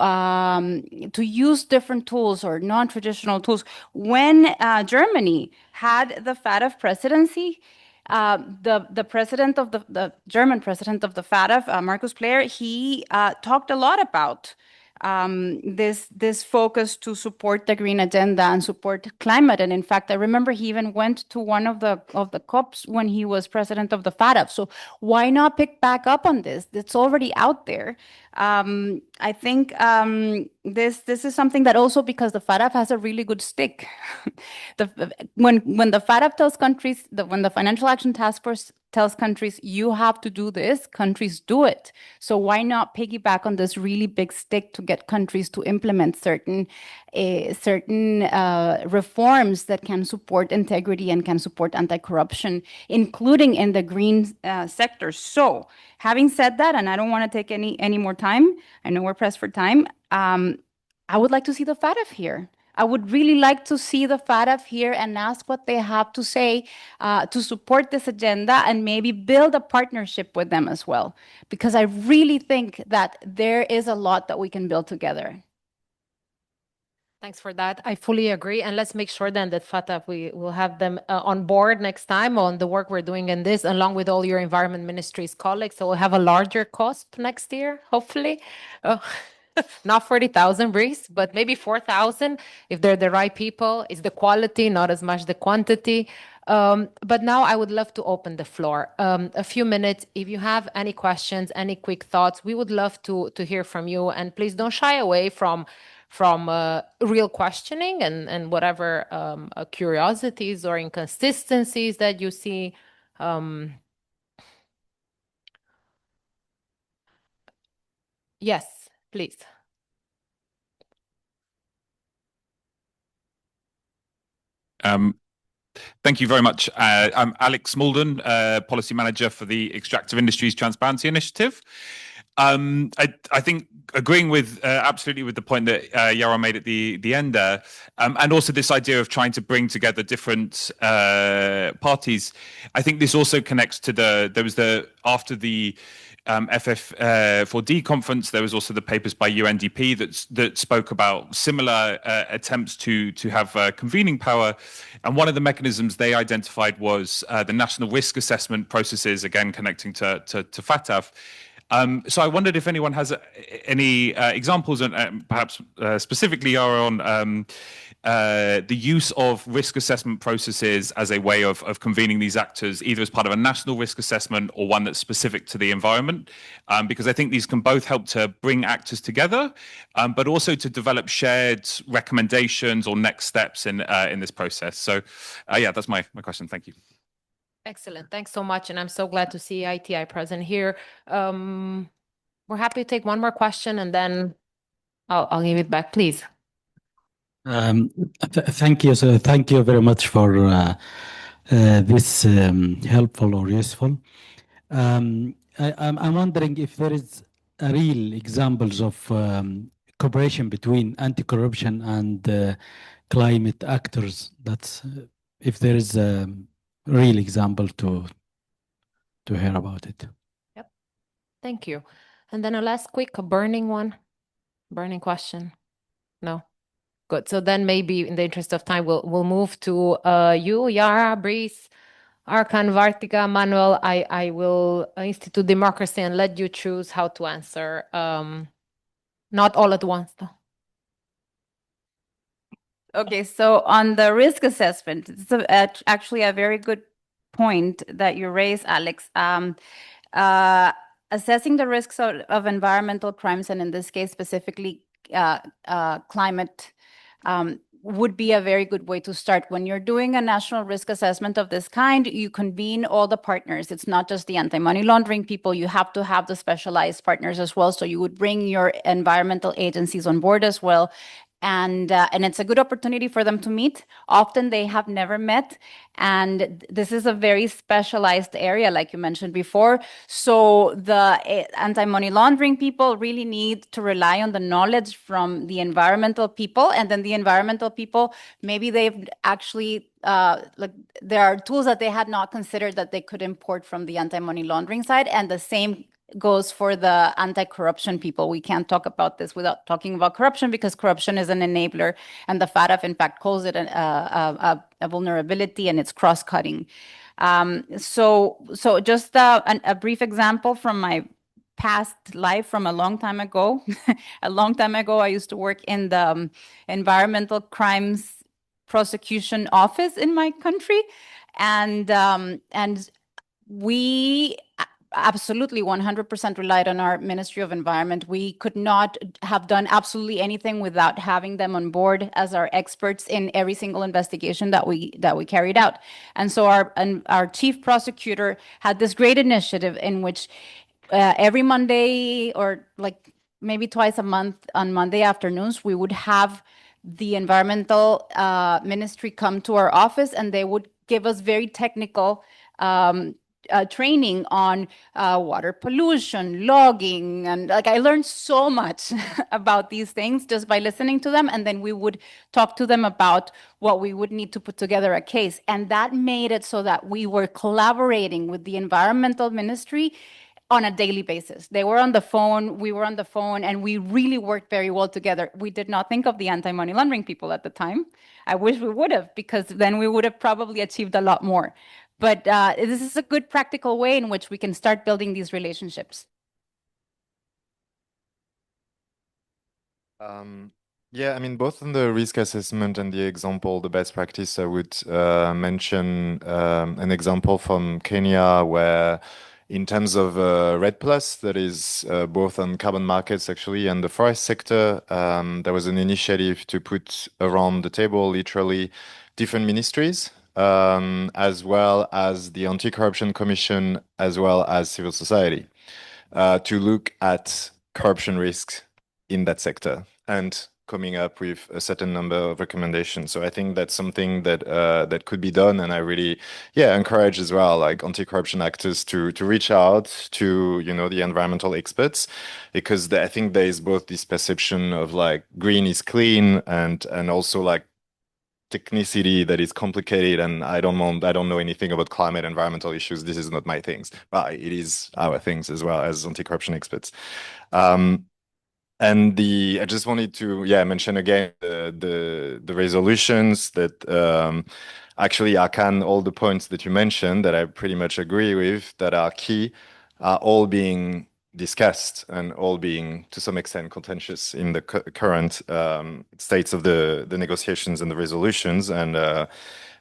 use different tools or non-traditional tools. When Germany had the FATF presidency, the president of the German president of the FATF, Markus Player, he talked a lot about this focus to support the green agenda and support climate. And in fact, I remember he even went to one of the COPs when he was president of the FATF. So why not pick back up on this? It's already out there. I think this is something that also, because the FATF has a really good stick. When the FATF tells countries, when the Financial Action Task Force tells countries, you have to do this, countries do it. So why not piggyback on this really big stick to get countries to implement certain reforms that can support integrity and can support anti-corruption, including in the green sector. So having said that, and I don't want to take any more time, I know we're pressed for time, I would like to see the FATF here. I would really like to see the FATF here and ask what they have to say to support this agenda, and maybe build a partnership with them as well, because I really think that there is a lot that we can build together. Thanks for that. I fully agree. And let's make sure then that FATF, we will have them on board next time on the work we're doing in this, along with all your Environment Ministry's colleagues. So we'll have a larger CoSP next year, hopefully. Not 40,000, Brice, but maybe 4,000 if they're the right people. It's the quality, not as much the quantity. But now I would love to open the floor. A few minutes. If you have any questions, any quick thoughts, we would love to hear from you. And please don't shy away from real questioning and whatever curiosities or inconsistencies that you see. Yes, please. Thank you very much. I'm Alex Malden, Policy Manager for the Extractive Industries Transparency Initiative. I think agreeing with absolutely with the point that Yara made at the end there, and also this idea of trying to bring together different parties. I think this also connects to after the FF4D conference, there was also the papers by UNDP that spoke about similar attempts to have convening power. And one of the mechanisms they identified was the national risk assessment processes, again, connecting to FATF. So I wondered if anyone has any examples, and perhaps specifically are on the use of risk assessment processes as a way of convening these actors, either as part of a national risk assessment or one that's specific to the environment, because I think these can both help to bring actors together, but also to develop shared recommendations or next steps in this process. So yeah, that's my question. Thank you. Excellent. Thanks so much. And I'm so glad to see ITI present here. we're happy to take one more question and then I'll give it back, please. Thank you. So thank you very much for this helpful or useful. I'm wondering if there is a real examples of cooperation between anti-corruption and climate actors. That's if there is a real example to hear about it. Yep. Thank you. And then a last quick burning question. No. Good. So then maybe in the interest of time, we'll move to you, Yara, Brice, Arkan, Vartika, Manuel. I will institute democracy and let you choose how to answer. Not all at once, though. Okay, so on the risk assessment, it's actually a very good point that you raise, Alex. Assessing the risks of environmental crimes, and in this case specifically climate, would be a very good way to start. When you're doing a national risk assessment of this kind, you convene all the partners. It's not just the anti-money laundering people. You have to have the specialized partners as well. So you would bring your environmental agencies on board as well. And it's a good opportunity for them to meet. Often they have never met. And this is a very specialized area, like you mentioned before. So the anti-money laundering people really need to rely on the knowledge from the environmental people. And then the environmental people, maybe they've actually, there are tools that they had not considered that they could import from the anti-money laundering side. And the same goes for the anti-corruption people. We can't talk about this without talking about corruption, because corruption is an enabler, and the FATF in fact calls it a vulnerability, and it's cross-cutting. So just a brief example from my past life from a long time ago. A long time ago, I used to work in the environmental crimes prosecution office in my country, and we absolutely 100% relied on our Ministry of Environment. We could not have done absolutely anything without having them on board as our experts in every single investigation that we carried out. And so our chief prosecutor had this great initiative in which every Monday, or like maybe twice a month on Monday afternoons, we would have the environmental ministry come to our office, and they would give us very technical training on water pollution, logging, and like I learned so much about these things just by listening to them. And then we would talk to them about what we would need to put together a case. And that made it so that we were collaborating with the environmental ministry on a daily basis. They were on the phone, we were on the phone, and we really worked very well together. We did not think of the anti-money laundering people at the time. I wish we would have, because then we would have probably achieved a lot more. But this is a good practical way in which we can start building these relationships. Yeah, I mean, both on the risk assessment and the example, the best practice, I would mention an example from Kenya where, in terms of REDD+, that is both on carbon markets actually and the forest sector, there was an initiative to put around the table literally different ministries, as well as the Anti-Corruption Commission, as well as civil society, to look at corruption risks in that sector and coming up with a certain number of recommendations. So I think that's something that that could be done, and I really, encourage as well, like anti-corruption actors to reach out to the environmental experts, because I think there is both this perception of like green is clean and also like technicity that is complicated, and I don't know anything about climate environmental issues. This is not my things, but it is our things as well as anti-corruption experts. And I just wanted to mention again the resolutions that actually Arkan, all the points that you mentioned that I pretty much agree with, that are key, are all being discussed and all being to some extent contentious in the current states of the negotiations and the resolutions, and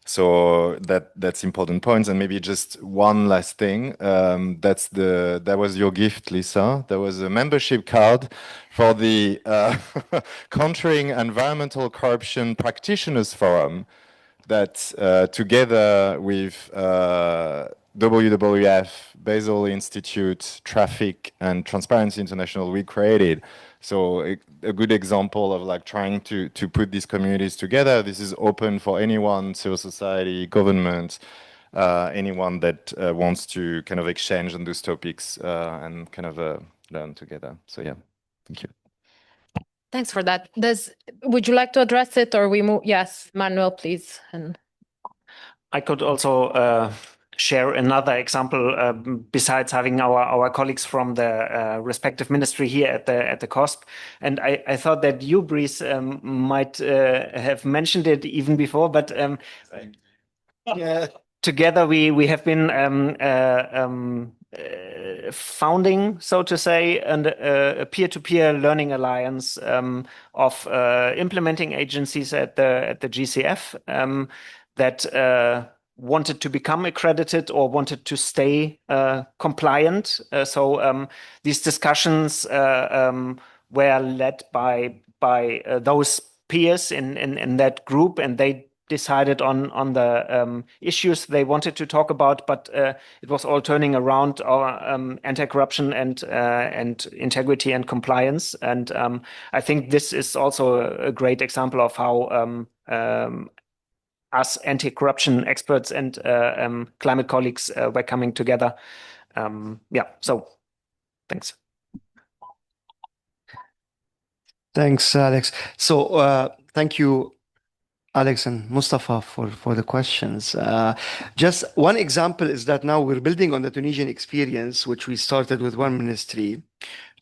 so that's important points. And maybe just one last thing, that was your gift, Lisa. There was a membership card for the Countering Environmental Corruption Practitioners Forum that together with WWF, Basel Institute, Traffic, and Transparency International, we created. So a good example of like trying to put these communities together. This is open for anyone, civil society, government, anyone that wants to kind of exchange on those topics and kind of learn together. So yeah, thank you. Thanks for that. Would you like to address it or we move? Yes, Manuel, please. And I could also share another example besides having our colleagues from the respective ministry here at the CoSP. And I thought that you, Brice, might have mentioned it even before, but together we have been founding, so to say, a peer-to-peer learning alliance of implementing agencies at the GCF that wanted to become accredited or wanted to stay compliant. So these discussions were led by those peers in that group, and they decided on the issues they wanted to talk about, but it was all turning around our anti-corruption and integrity and compliance. And I think this is also a great example of how us anti-corruption experts and climate colleagues were coming together. Yeah, so thanks. Thanks, Alex. So thank you, Alex and Mustafa, for the questions. Just one example is that now we're building on the Tunisian experience, which we started with one ministry,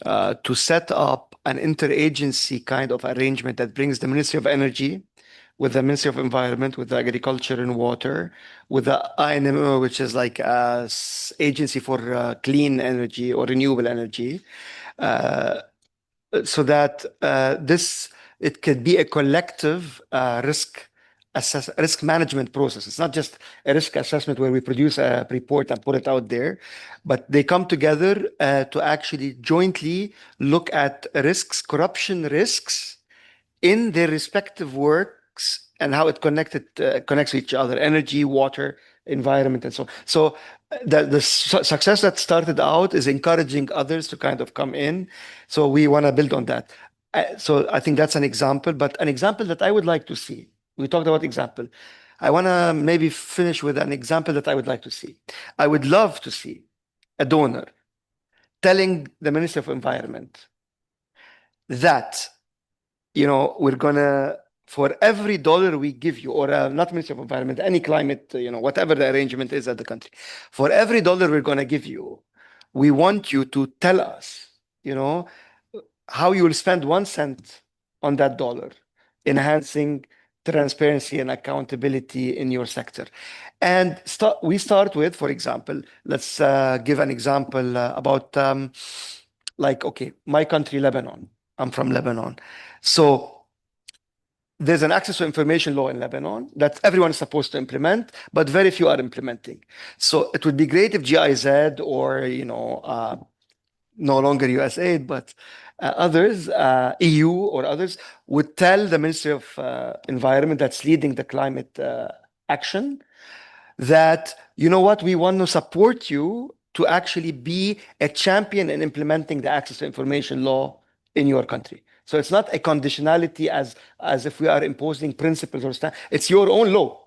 to set up an interagency kind of arrangement that brings the Ministry of Energy with the Ministry of Environment, with the Agriculture and Water, with the INMO, which is like an agency for clean energy or renewable energy, so that it could be a collective risk management process. It's not just a risk assessment where we produce a report and put it out there, but they come together to actually jointly look at risks, corruption risks in their respective works and how it connects with each other, energy, water, environment, and so on. So the success that started out is encouraging others to kind of come in. So we want to build on that. So I think that's an example, but an example that I would like to see. We talked about example. I want to maybe finish with an example that I would like to see. I would love to see a donor telling the Ministry of Environment that, we're going to, for every dollar we give you, or not Ministry of Environment, any climate, whatever the arrangement is at the country, for every dollar we're going to give you, we want you to tell us, how you will spend 1 cent on that dollar, enhancing transparency and accountability in your sector. And we start with, for example, let's give an example about, okay, my country, Lebanon. I'm from Lebanon. So there's an access to information law in Lebanon that everyone is supposed to implement, but very few are implementing. So it would be great if GIZ or, no longer USAID, but others, EU or others, would tell the Ministry of Environment that's leading the climate action that, what, we want to support you to actually be a champion in implementing the access to information law in your country. So it's not a conditionality as if we are imposing principles or standards. It's your own law.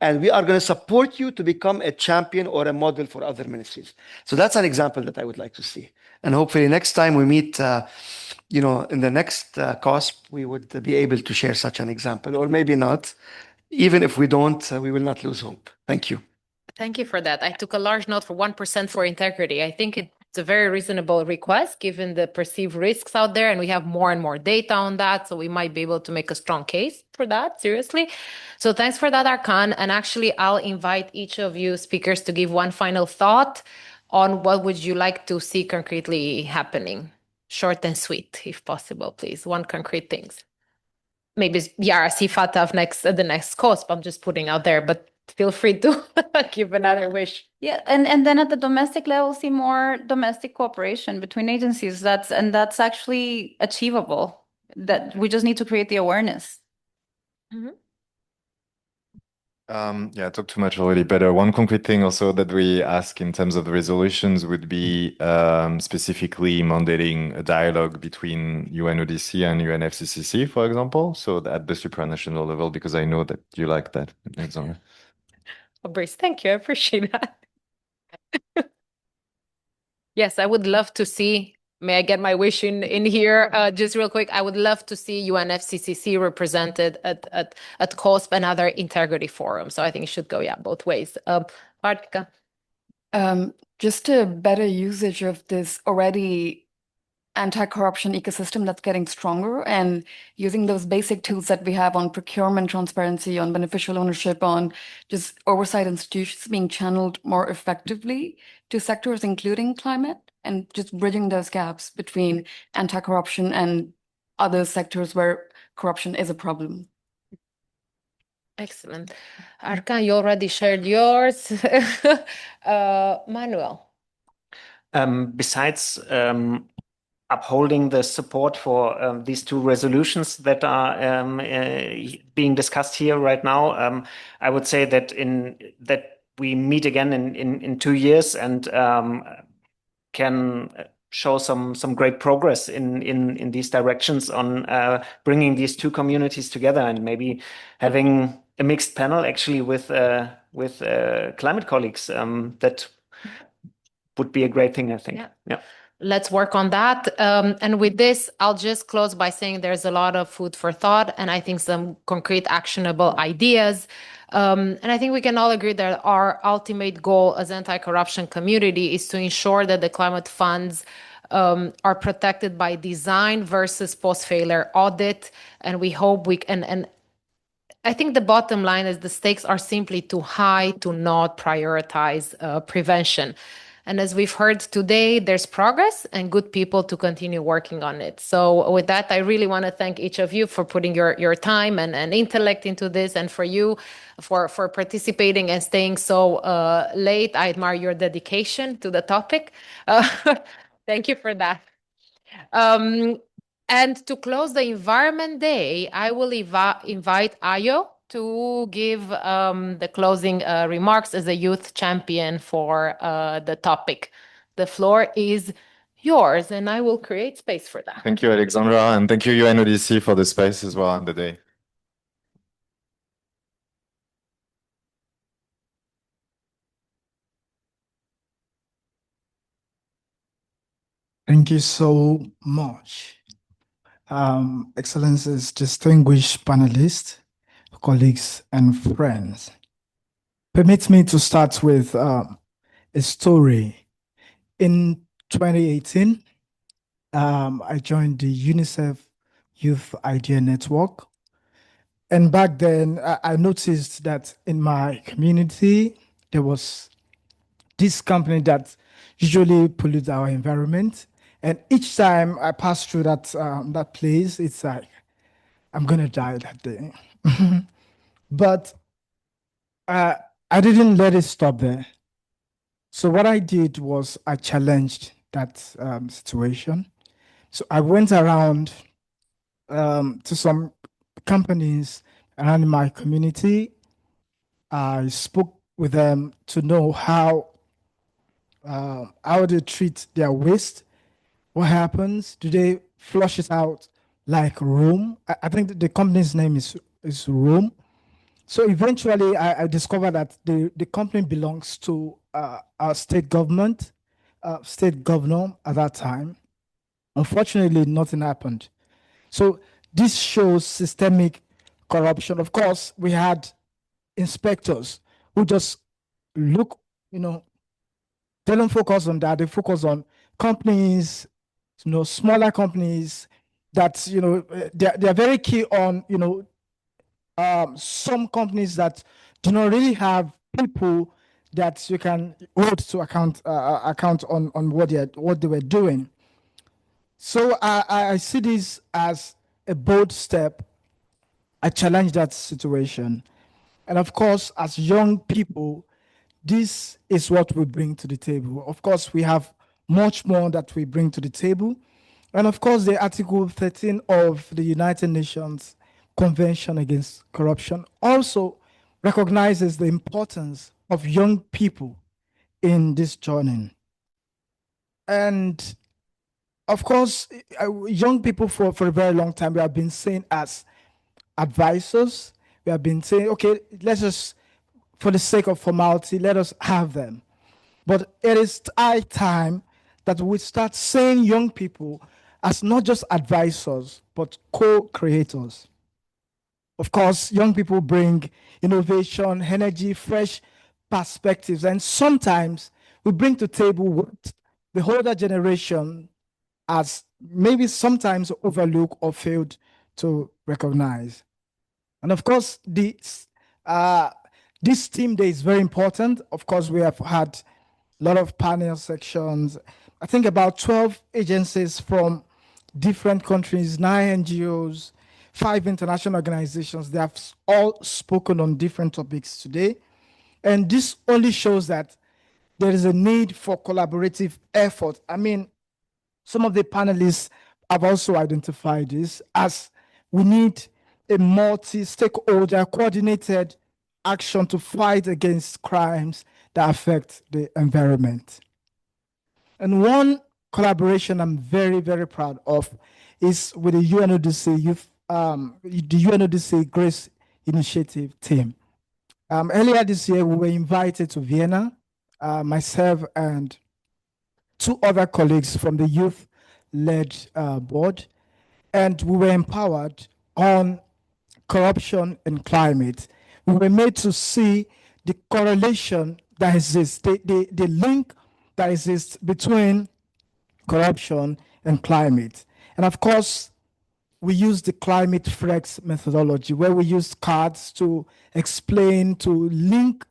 And we are going to support you to become a champion or a model for other ministries. So that's an example that I would like to see. And hopefully next time we meet, in the next CoSP, we would be able to share such an example, or maybe not. Even if we don't, we will not lose hope. Thank you. Thank you for that. I took a large note for 1% for integrity. I think it's a very reasonable request given the perceived risks out there, and we have more and more data on that. So we might be able to make a strong case for that, seriously. So thanks for that, Arkan. And actually, I'll invite each of you speakers to give one final thought on what would you like to see concretely happening. Short and sweet, if possible, please. One concrete things. Maybe Yara Sifata of the next CoSP. I'm just putting out there, but feel free to give another wish. Yeah, and then at the domestic level, see more domestic cooperation between agencies. That's actually achievable. That we just need to create the awareness. Mm-hmm. Yeah, I talked too much already, but one concrete thing also that we ask in terms of the resolutions would be specifically mandating a dialogue between UNODC and UNFCCC, for example, so at the supranational level, because I know that you like that, Alexandra. Oh, Brice, thank you. I appreciate that. Yes, I would love to see. May I get my wish in here? Just real quick, I would love to see UNFCCC represented at CoSP and other integrity forums. So I think it should go, yeah, both ways. Arkan. Just a better usage of this already anti-corruption ecosystem that's getting stronger, and using those basic tools that we have on procurement transparency, on beneficial ownership, on just oversight institutions being channeled more effectively to sectors, including climate, and just bridging those gaps between anti-corruption and other sectors where corruption is a problem. Excellent. Arkan, you already shared yours. Manuel. Besides upholding the support for these two resolutions that are being discussed here right now, I would say that that we meet again in 2 years and can show some great progress in these directions on bringing these two communities together and maybe having a mixed panel actually with climate colleagues. That would be a great thing, I think. Yeah. Let's work on that. And with this, I'll just close by saying there's a lot of food for thought and I think some concrete actionable ideas. And I think we can all agree that our ultimate goal as anti-corruption community is to ensure that the climate funds are protected by design versus post-failure audit. And we hope we can, and I think the bottom line is the stakes are simply too high to not prioritize prevention. And as we've heard today, there's progress and good people to continue working on it. So with that, I really want to thank each of you for putting your time and intellect into this, and for you for participating and staying so late. I admire your dedication to the topic. Thank you for that. And to close the Environment Day, I will invite Ayo to give the closing remarks as a youth champion for the topic. The floor is yours, and I will create space for that. Thank you, Alexandra, and thank you, UNODC, for the space as well on the day. Thank you so much. Excellencies, distinguished panelists, colleagues, and friends. Permit me to start with a story. In 2018, I joined the UNICEF Youth Idea Network. And back then, I noticed that in my community, there was this company that usually pollutes our environment. And each time I pass through that place, it's like, I'm going to die that day. But I didn't let it stop there. So what I did was I challenged that situation. So I went around to some companies around my community. I spoke with them to know how they treat their waste. What happens? Do they flush it out like Rome? I think the company's name is Rome. So eventually I discovered that the company belongs to our state government, state governor at that time. Unfortunately, nothing happened. So this shows systemic corruption. Of course, we had inspectors who just look, they don't focus on that. They focus on companies, smaller companies that, they're very key on, some companies that do not really have people that you can hold to account on what they were doing. So I see this as a bold step. I challenge that situation. And of course, as young people, this is what we bring to the table. Of course, we have much more that we bring to the table. And of course, the Article 13 of the United Nations Convention Against Corruption also recognizes the importance of young people in this journey. And of course, young people for a very long time, we have been seen as advisors. We have been saying, okay, let's just, for the sake of formality, let us have them. But it is high time that we start seeing young people as not just advisors, but co-creators. Of course, young people bring innovation, energy, fresh perspectives, and sometimes we bring to table what the older generation has maybe sometimes overlooked or failed to recognize. And of course, this team day is very important. Of course, we have had a lot of panel sections. I think about 12 agencies from different countries, 9 NGOs, 5 international organizations. They have all spoken on different topics today. And this only shows that there is a need for collaborative effort. I mean, some of the panelists have also identified this as we need a multi-stakeholder coordinated action to fight against crimes that affect the environment. And one collaboration I'm very, very proud of is with the UNODC Youth, the UNODC Grace Initiative team. Earlier this year, we were invited to Vienna, myself and 2 other colleagues from the youth-led board, and we were empowered on corruption and climate. We were made to see the correlation that exists, the link that exists between corruption and climate. And of course, we use the climate flex methodology where we use cards to explain, to link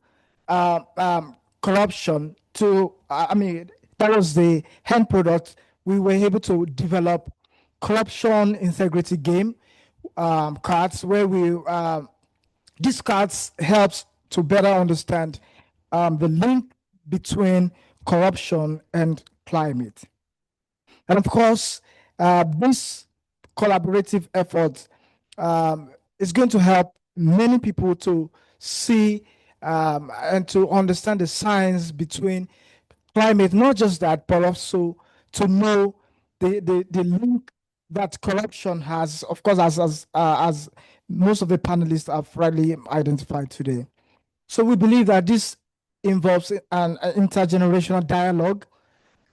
corruption to, that was the end product. We were able to develop corruption integrity game cards where we, these cards helps to better understand the link between corruption and climate. And of course, this collaborative effort is going to help many people to see and to understand the science between climate, not just that, but also to know the link that corruption has, of course, as most of the panelists have rightly identified today. So we believe that this involves an intergenerational dialogue,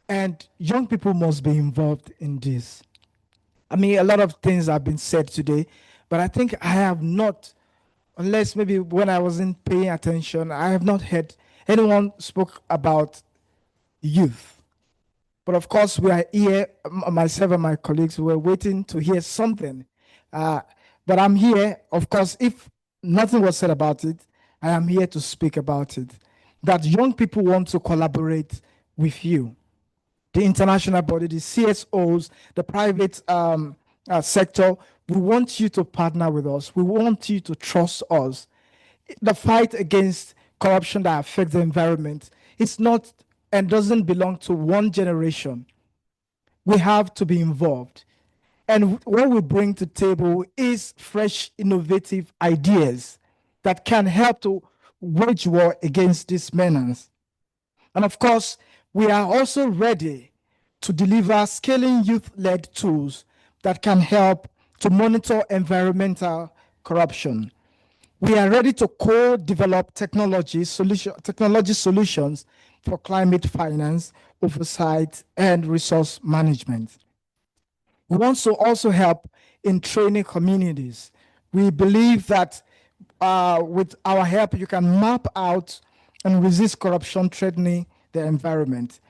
and young people must be involved in this. I mean, a lot of things have been said today, but I think I have not, unless maybe when I wasn't paying attention, I have not heard anyone spoke about youth. But of course, we are here, myself and my colleagues, we're waiting to hear something. But I'm here, of course, if nothing was said about it, I am here to speak about it. That young people want to collaborate with you. The international body, the CSOs, the private sector, we want you to partner with us. We want you to trust us. The fight against corruption that affects the environment, it's not and doesn't belong to one generation. We have to be involved. And what we bring to the table is fresh, innovative ideas that can help to wage war against this menace. And of course, we are also ready to deliver scaling youth-led tools that can help to monitor environmental corruption. We are ready to co-develop technology solutions for climate finance, oversight, and resource management. We want to also help in training communities. We believe that with our help, you can map out and resist corruption threatening the environment.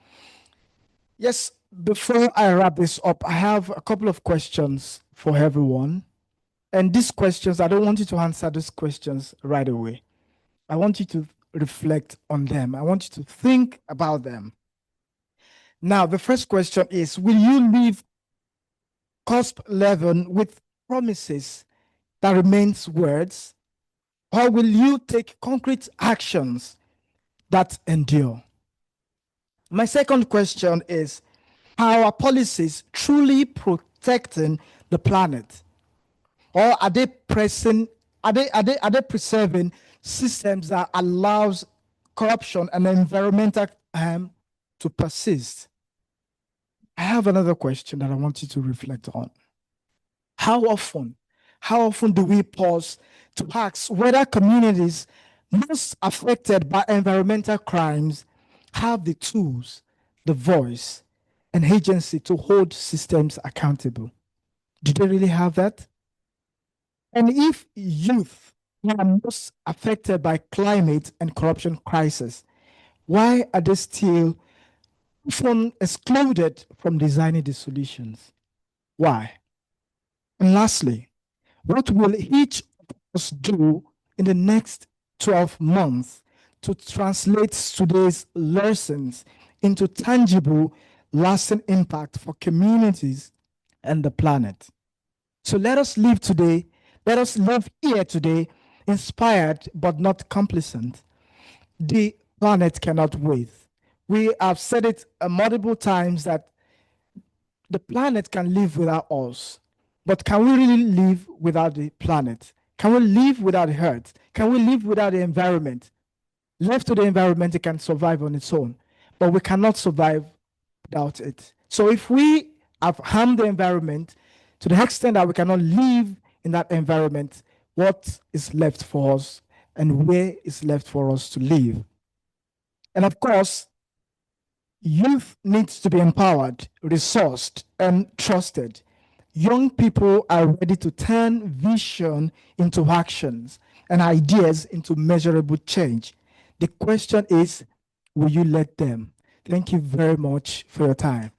Yes, before I wrap this up, I have a couple of questions for everyone. And these questions, I don't want you to answer these questions right away. I want you to reflect on them. I want you to think about them. Now, the first question is, will you leave CoSP11 with promises that remains words, or will you take concrete actions that endure? My second question is, are our policies truly protecting the planet? Or are they preserving systems that allows corruption and environmental harm to persist. I have another question that I want you to reflect on. How often do we pause to ask whether communities most affected by environmental crimes have the tools, the voice, and agency to hold systems accountable? Do they really have that? And if youth are most affected by climate and corruption crisis, why are they still often excluded from designing the solutions? Why? And lastly, what will each of us do in the next 12 months to translate today's lessons into tangible, lasting impact for communities and the planet? So let us live today, let us live here today, inspired but not complacent. The planet cannot wait. We have said it multiple times that the planet can live without us. But can we really live without the planet? Can we live without the earth? Can we live without the environment? Left to the environment, it can survive on its own, but we cannot survive without it. So if we have harmed the environment to the extent that we cannot live in that environment, what is left for us and where is left for us to live? And of course, youth needs to be empowered, resourced, and trusted. Young people are ready to turn vision into actions and ideas into measurable change. The question is, will you let them? Thank you very much for your time.